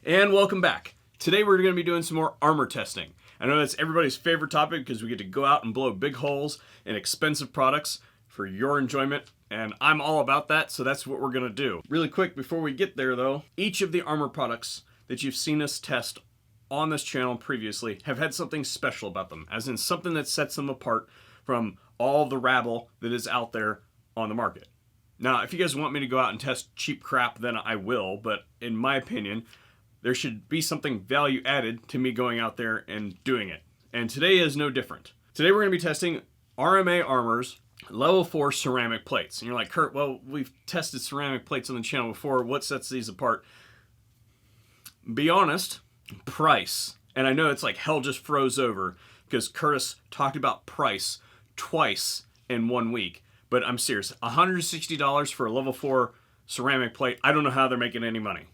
And welcome back. Today we're going to be doing some more armor testing. I know that's everybody's favorite topic because we get to go out and blow big holes in expensive products for your enjoyment, and I'm all about that, so that's what we're going to do. Really quick before we get there though, each of the armor products that you've seen us test on this channel previously have had something special about them, as in something that sets them apart from all the rabble that is out there on the market. Now, if you guys want me to go out and test cheap crap, then I will, but in my opinion, there should be something value added to me going out there and doing it. And today is no different. Today we're going to be testing RMA Armor's level 4 ceramic plates. And you're like, Kurt, well, we've tested ceramic plates on the channel before. What sets these apart? Be honest, price. And I know it's like hell just froze over because Curtis talked about price twice in 1 week. But I'm serious, $160 for a level 4 ceramic plate. I don't know how they're making any money.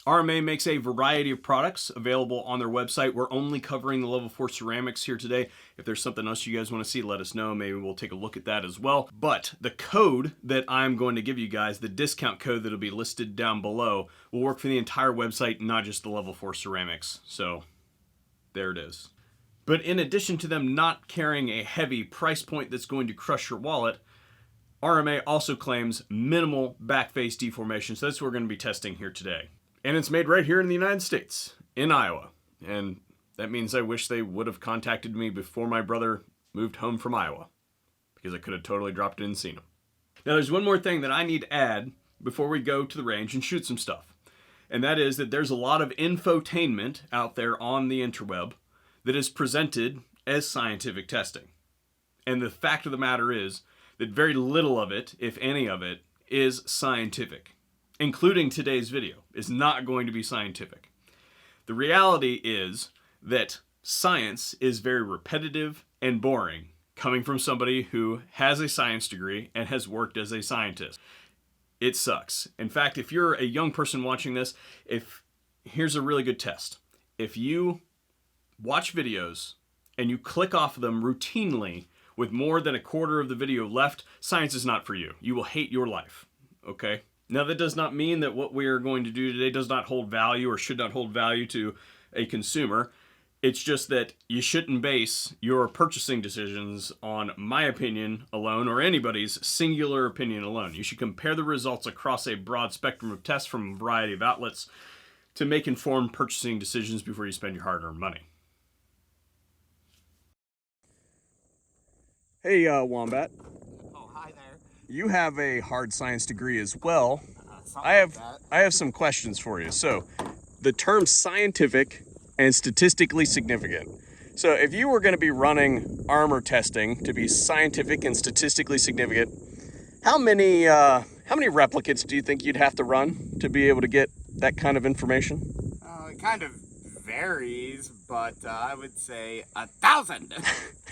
RMA makes a variety of products available on their website. We're only covering the level 4 ceramics here today. If there's something else you guys want to see, let us know. Maybe we'll take a look at that as well. But the code that I'm going to give you guys, the discount code that'll be listed down below, will work for the entire website, not just the level 4 ceramics. So there it is. But in addition to them not carrying a heavy price point that's going to crush your wallet, RMA also claims minimal backface deformation. So that's what we're going to be testing here today. And it's made right here in the United States, in Iowa. And that means I wish they would have contacted me before my brother moved home from Iowa, because I could have totally dropped in and seen him. Now there's one more thing that I need to add before we go to the range and shoot some stuff. And that is that there's a lot of infotainment out there on the interweb that is presented as scientific testing. And the fact of the matter is that very little of it, if any of it, is scientific. Including today's video, is not going to be scientific. The reality is that science is very repetitive and boring, coming from somebody who has a science degree and has worked as a scientist. It sucks. In fact, if you're a young person watching this, here's a really good test. If you watch videos and you click off them routinely with more than a quarter of the video left, science is not for you. You will hate your life, okay? Now, that does not mean that what we are going to do today does not hold value or should not hold value to a consumer. It's just that you shouldn't base your purchasing decisions on my opinion alone or anybody's singular opinion alone. You should compare the results across a broad spectrum of tests from a variety of outlets to make informed purchasing decisions before you spend your hard-earned money. Hey, Wombat. You have a hard science degree as well. I have some questions for you. So, the term scientific and statistically significant. So, if you were going to be running armor testing to be scientific and statistically significant, how many replicates do you think you'd have to run to be able to get that kind of information? It kind of varies, but I would say 1,000.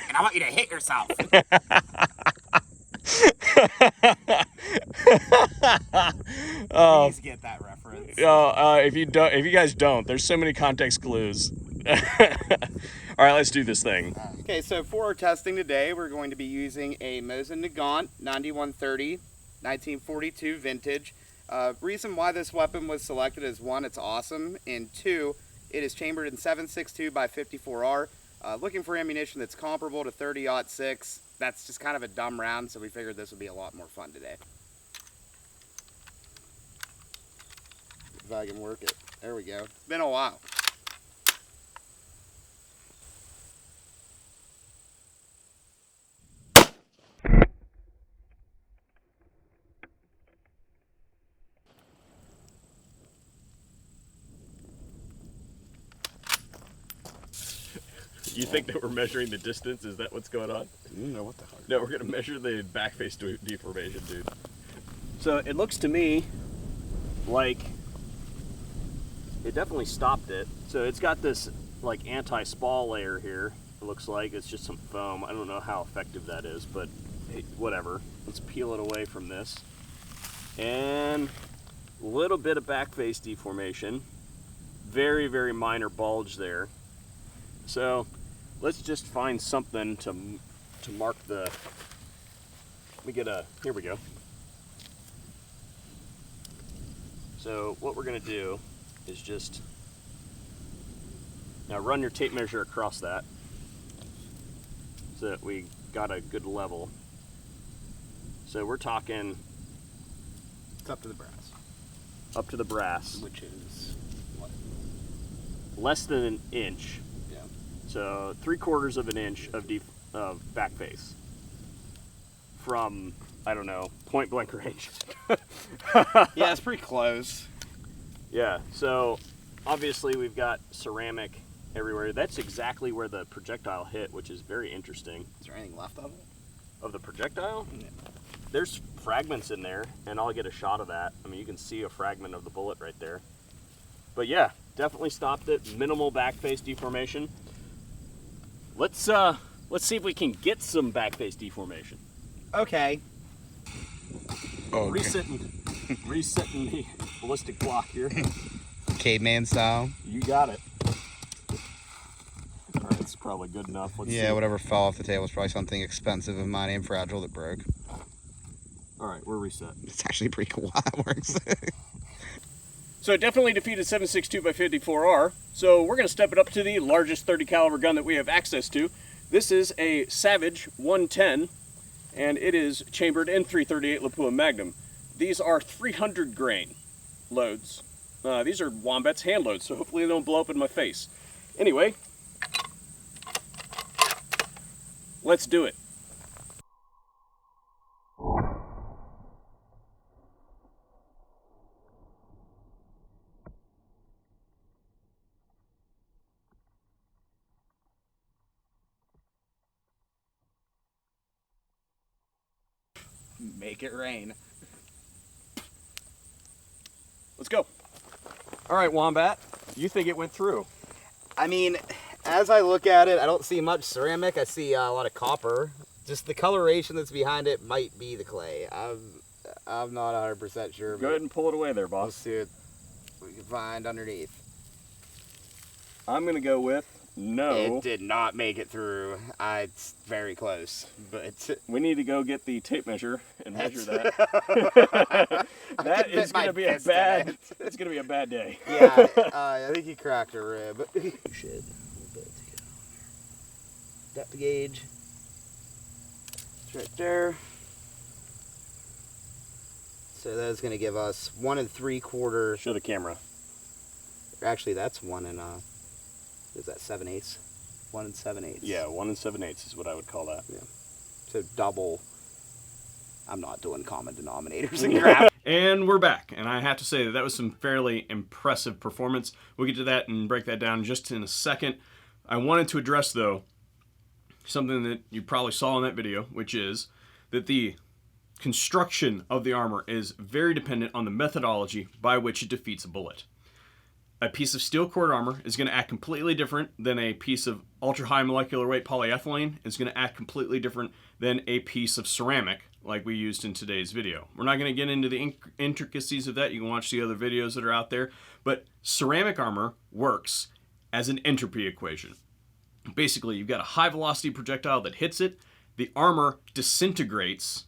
And I want you to hit yourself. Please get that reference. If you guys don't, there's so many context clues. All right, let's do this thing. Okay, so for our testing today, we're going to be using a Mosin Nagant 9130 1942 vintage. Reason why this weapon was selected is 1, it's awesome, and 2, it is chambered in 7.62 by 54R. Looking for ammunition that's comparable to 30-06. That's just kind of a dumb round, so we figured this would be a lot more fun today. If I can work it. There we go. It's been a while. You think that we're measuring the distance? Is that what's going on? You know what the hell. No, we're going to measure the backface deformation, dude. So it looks to me like it definitely stopped it. So it's got this like anti-spall layer here. It looks like it's just some foam. I don't know how effective that is, but hey, whatever. Let's peel it away from this. And a little bit of backface deformation. Very, very minor bulge there. So let's just find something to mark the, let me get a, here we go. So what we're gonna do is just Now run your tape measure across that so that we got a good level. So we're talking It's up to the brass. Up to the brass. Which is what? Less than an inch. Yeah. So 3/4 of an inch of back face. From, I don't know, point blank range. Yeah, it's pretty close. Yeah, so obviously we've got ceramic everywhere. That's exactly where the projectile hit, which is very interesting. Is there anything left of it? Of the projectile? Yeah. There's fragments in there, and I'll get a shot of that. I mean, you can see a fragment of the bullet right there. But yeah, definitely stopped it. Minimal back face deformation. Let's see if we can get some back face deformation. Okay. Oh, okay. Resetting the ballistic block here. Caveman style. You got it. All right, it's probably good enough. Let's Yeah, see. whatever fell off the table was probably something expensive of mine and fragile that broke. All right, we're reset. It's actually pretty cool how it works. So it definitely defeated 7.62x54R. So we're going to step it up to the largest 30 caliber gun that we have access to. This is a Savage 110, and it is chambered in .338 Lapua Magnum. These are 300 grain loads. These are Wombat's hand loads, so hopefully they don't blow up in my face. Anyway, let's do it. Make it rain. Let's go. All right, Wombat, you think it went through? I mean, as I look at it, I don't see much ceramic. I see a lot of copper. Just the coloration that's behind it might be the clay. I'm not 100% sure. Go ahead and pull it away there, Let's boss. see what we can find underneath. I'm going to go with no. It did not make it through. It's very close, but We need to go get the tape measure and measure that. That can is fit going to my be a fist in bad. it. It's going to be a bad day. yeah, I think he cracked a rib. You should. A little bit to go. Depth gauge. It's right there. So that's going to give us 1 3/4. Show the camera. Actually, that's 1 and is that 7/8? 1 7/8. Yeah, 1 7/8 is what I would call that. Yeah. So double. I'm not doing common denominators and crap. And we're back, and I have to say that was some fairly impressive performance. We'll get to that and break that down just in a second. I wanted to address, though, something that you probably saw in that video, which is that the construction of the armor is very dependent on the methodology by which it defeats a bullet. A piece of steel cord armor is going to act completely different than a piece of ultra-high molecular weight polyethylene. It's going to act completely different than a piece of ceramic like we used in today's video. We're not going to get into the intricacies of that. You can watch the other videos that are out there. But ceramic armor works as an entropy equation. Basically, you've got a high-velocity projectile that hits it. The armor disintegrates,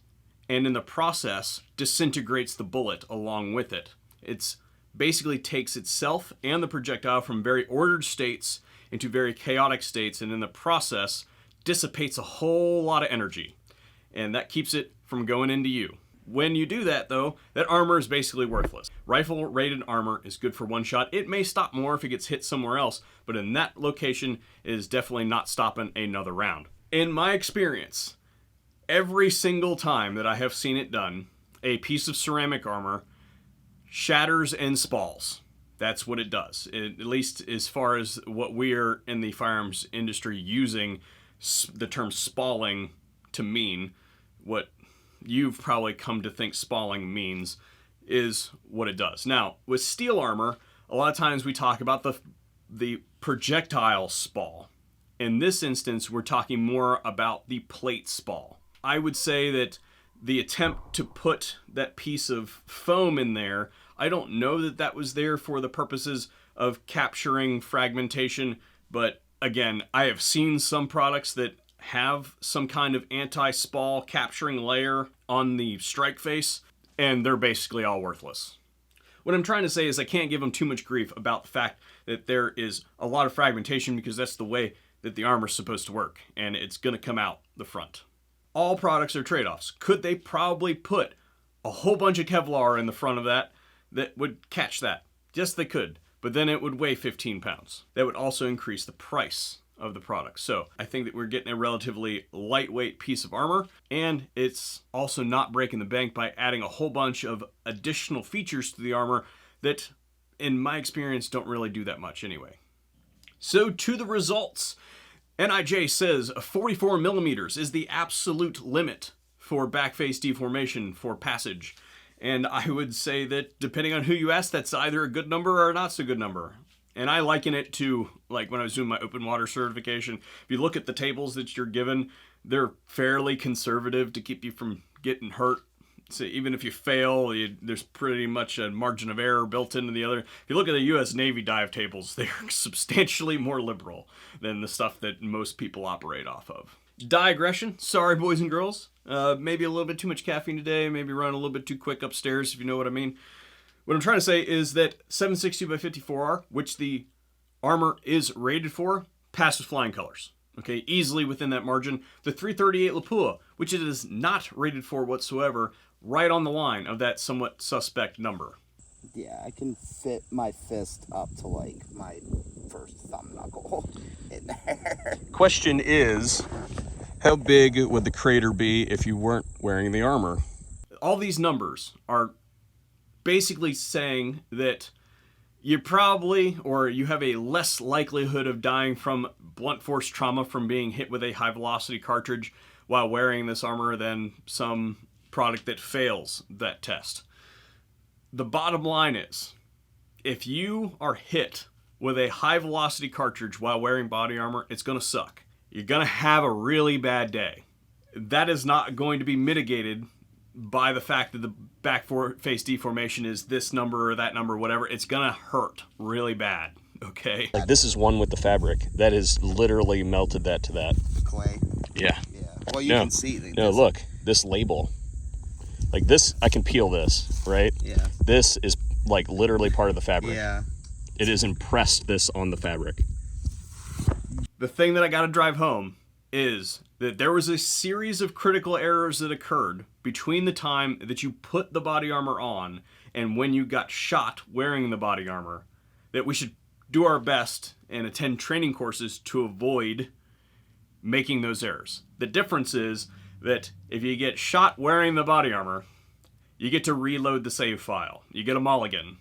and in the process, disintegrates the bullet along with it. It's basically takes itself and the projectile from very ordered states into very chaotic states, and in the process dissipates a whole lot of energy, and that keeps it from going into you. When you do that, though, that armor is basically worthless. Rifle rated armor is good for one shot. It may stop more if it gets hit somewhere else, but in that location it is definitely not stopping another round. In my experience, every single time that I have seen it done, a piece of ceramic armor shatters and spalls. That's what it does. At least as far as what we're in the firearms industry using the term spalling to mean, what you've probably come to think spalling means is what it does. Now, with steel armor, a lot of times we talk about the projectile spall. In this instance, we're talking more about the plate spall. I would say that the attempt to put that piece of foam in there, I don't know that that was there for the purposes of capturing fragmentation, but again, I have seen some products that have some kind of anti-spall capturing layer on the strike face, and they're basically all worthless. What I'm trying to say is I can't give them too much grief about the fact that there is a lot of fragmentation because that's the way that the armor is supposed to work, and it's going to come out the front. All products are trade-offs. Could they probably put a whole bunch of Kevlar in the front of that would catch that? Yes, they could, but then it would weigh 15 pounds. That would also increase the price of the product. So I think that we're getting a relatively lightweight piece of armor, and it's also not breaking the bank by adding a whole bunch of additional features to the armor that, in my experience, don't really do that much anyway. So to the results. NIJ says 44 millimeters is the absolute limit for backface deformation for passage. And I would say that depending on who you ask, that's either a good number or a not so good number. And I liken it to, like when I was doing my open water certification, if you look at the tables that you're given, they're fairly conservative to keep you from getting hurt. So even if you fail, there's pretty much a margin of error built into the other. If you look at the U.S. Navy dive tables, they're substantially more liberal than the stuff that most people operate off of. Digression. Sorry, boys and girls. Maybe a little bit too much caffeine today. Maybe run a little bit too quick upstairs, if you know what I mean. What I'm trying to say is that 760 by 54R, which the armor is rated for, passes flying colors. Okay, easily within that margin. The 338 Lapua, which it is not rated for whatsoever, right on the line of that somewhat suspect number. Yeah, I can fit my fist up to like my first thumb knuckle in there. Question is, how big would the crater be if you weren't wearing the armor? All these numbers are basically saying that you probably, or you have a less likelihood of dying from blunt force trauma from being hit with a high velocity cartridge while wearing this armor than some product that fails that test. The bottom line is, if you are hit with a high velocity cartridge while wearing body armor, it's going to suck. You're going to have a really bad day. That is not going to be mitigated by the fact that the backface deformation is this number or that number, whatever. It's going to hurt really bad, okay? Like this is one with the fabric. That is literally melted that to that. Clay. Yeah. Yeah. Well, you can see. No, look, this label. Like this, I can peel this, right? Yeah. This is like literally part of the fabric. Yeah. It is impressed this on the fabric. The thing that I got to drive home is that there was a series of critical errors that occurred between the time that you put the body armor on and when you got shot wearing the body armor, that we should do our best and attend training courses to avoid making those errors. The difference is that if you get shot wearing the body armor, you get to reload the save file. You get a mulligan,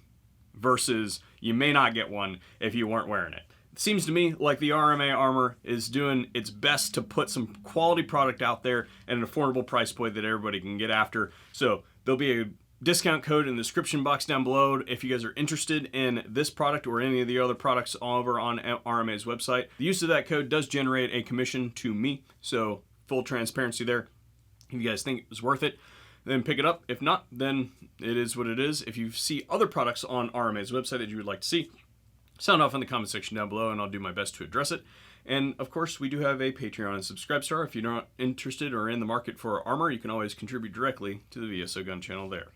versus you may not get one if you weren't wearing it. It seems to me like the RMA armor is doing its best to put some quality product out there at an affordable price point that everybody can get after. So there'll be a discount code in the description box down below if you guys are interested in this product or any of the other products all over on RMA's website. The use of that code does generate a commission to me, so full transparency there. If you guys think it was worth it, then pick it up. If not, then it is what it is. If you see other products on RMA's website that you would like to see, sound off in the comment section down below and I'll do my best to address it. And of course, we do have a Patreon and Subscribestar. If you're not interested or in the market for armor, you can always contribute directly to the VSO Gun Channel there.